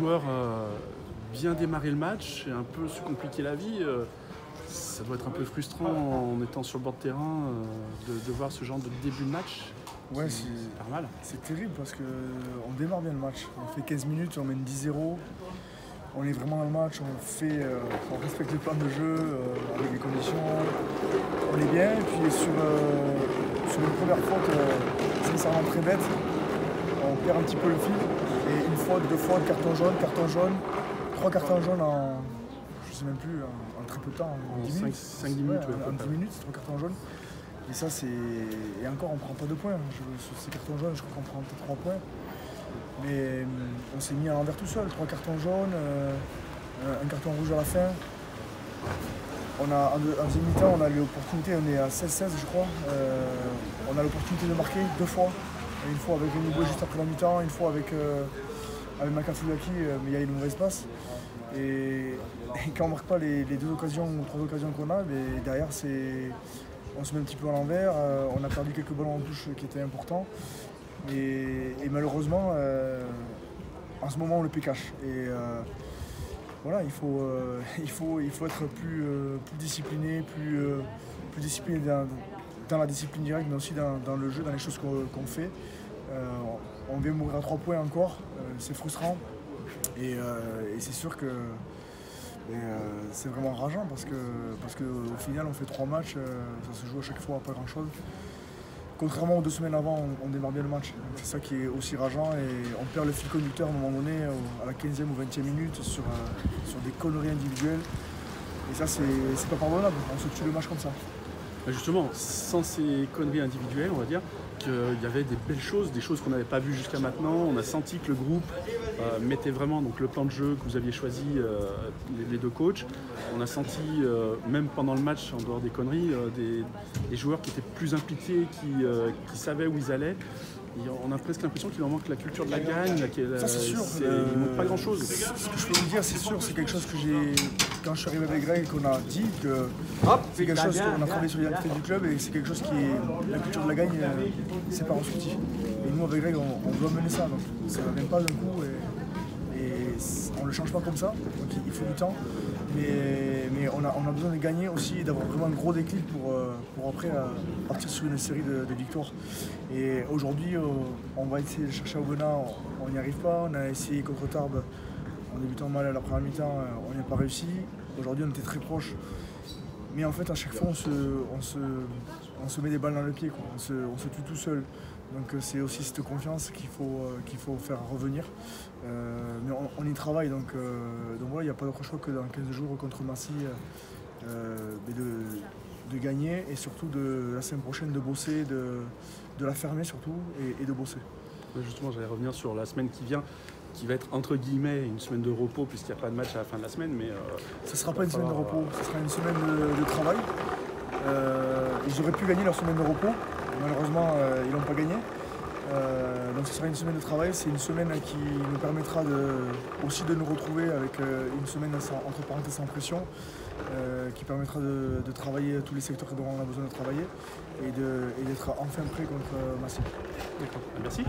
joueurs bien démarrer le match et un peu se compliquer la vie. Ça doit être un peu frustrant en étant sur le bord de terrain de voir ce genre de début de match. Ouais, c'est pas mal. C'est terrible parce qu'on démarre bien le match. On fait 15 minutes, on mène 10-0. On est vraiment dans le match, on respecte le plan de jeu avec les conditions. On est bien. Et puis sur une première faute, sincèrement très bête, on perd un petit peu le fil. Et une faute, deux fautes, carton jaune, 3 cartons jaunes en, je sais même plus, en très peu de temps, en 10 minutes. 5-10 minutes, en 10 minutes, 3 cartons jaunes. Et ça, c'est. Et encore, on ne prend pas 2 points. Sur ces cartons jaunes, je crois qu'on prend peut-être 3 points. Mais on s'est mis à l'envers tout seul. 3 cartons jaunes, un carton rouge à la fin. En deuxième mi-temps, on a l'opportunité, on est à 16-16, je crois. On a l'opportunité de marquer 2 fois. Une fois avec Renouveau juste après la mi-temps, une fois avec Makafulaki, mais il y a une mauvaise passe. Et quand on ne marque pas les 2 occasions ou 3 occasions qu'on a, mais derrière, on se met un petit peu à l'envers. On a perdu quelques ballons en touche qui étaient importants. Et malheureusement, en ce moment, on le pécache. Et voilà, il faut être plus discipliné, plus discipliné dans la discipline directe, mais aussi dans le jeu, dans les choses qu'on fait. On vient mourir à 3 points encore, c'est frustrant. Et c'est sûr que c'est vraiment rageant parce qu'au final, on fait 3 matchs, ça se joue à chaque fois à pas grand-chose. Contrairement aux 2 semaines avant, on démarre bien le match. C'est ça qui est aussi rageant et on perd le fil conducteur à un moment donné, à la 15e ou 20e minute, sur des conneries individuelles. Et ça, c'est pas pardonnable. On se tue le match comme ça. Justement, sans ces conneries individuelles, on va dire qu'il y avait des belles choses, des choses qu'on n'avait pas vues jusqu'à maintenant. On a senti que le groupe mettait vraiment donc, le plan de jeu que vous aviez choisi, les 2 coachs. On a senti, même pendant le match, en dehors des conneries, des joueurs qui étaient plus impliqués, qui savaient où ils allaient. Et on a presque l'impression qu'il leur manque la culture de la gagne. Ça, c'est sûr. Il ne manque pas grand-chose. Ce que je peux vous dire, c'est sûr, c'est quelque chose que quand je suis arrivé avec Greg, qu'on a dit que c'est quelque chose qu'on a travaillé sur l'identité du club et c'est quelque chose qui est la culture de la gagne, c'est pas ressorti. Et nous, avec Greg, on doit mener ça. Donc ça ne vient pas d'un coup et on ne le change pas comme ça. Donc il faut du temps. Mais on a besoin de gagner aussi, d'avoir vraiment un gros déclic pour après partir sur une série de victoires. Et aujourd'hui, on va essayer de chercher à Aubenas, on n'y arrive pas. On a essayé contre Tarbes en débutant mal à la première mi-temps, on n'y a pas réussi. Aujourd'hui, on était très proche. Mais en fait, à chaque fois, on se met des balles dans le pied, quoi. On se tue tout seul. Donc c'est aussi cette confiance qu'il faut faire revenir. Mais on y travaille, donc voilà, il n'y a pas d'autre choix que dans 15 jours contre Massy de gagner et surtout la semaine prochaine de bosser, de la fermer surtout et de bosser. Justement, j'allais revenir sur la semaine qui vient, qui va être entre guillemets une semaine de repos puisqu'il n'y a pas de match à la fin de la semaine. Mais ce ne sera pas une semaine de repos, ce sera une semaine de travail. Ils auraient pu gagner leur semaine de repos, malheureusement ils n'ont pas gagné. Donc ce sera une semaine de travail, c'est une semaine qui nous permettra aussi de nous retrouver avec une semaine entre parenthèses sans pression, qui permettra de travailler tous les secteurs dont on a besoin de travailler et d'être enfin prêt contre Massy. D'accord, merci.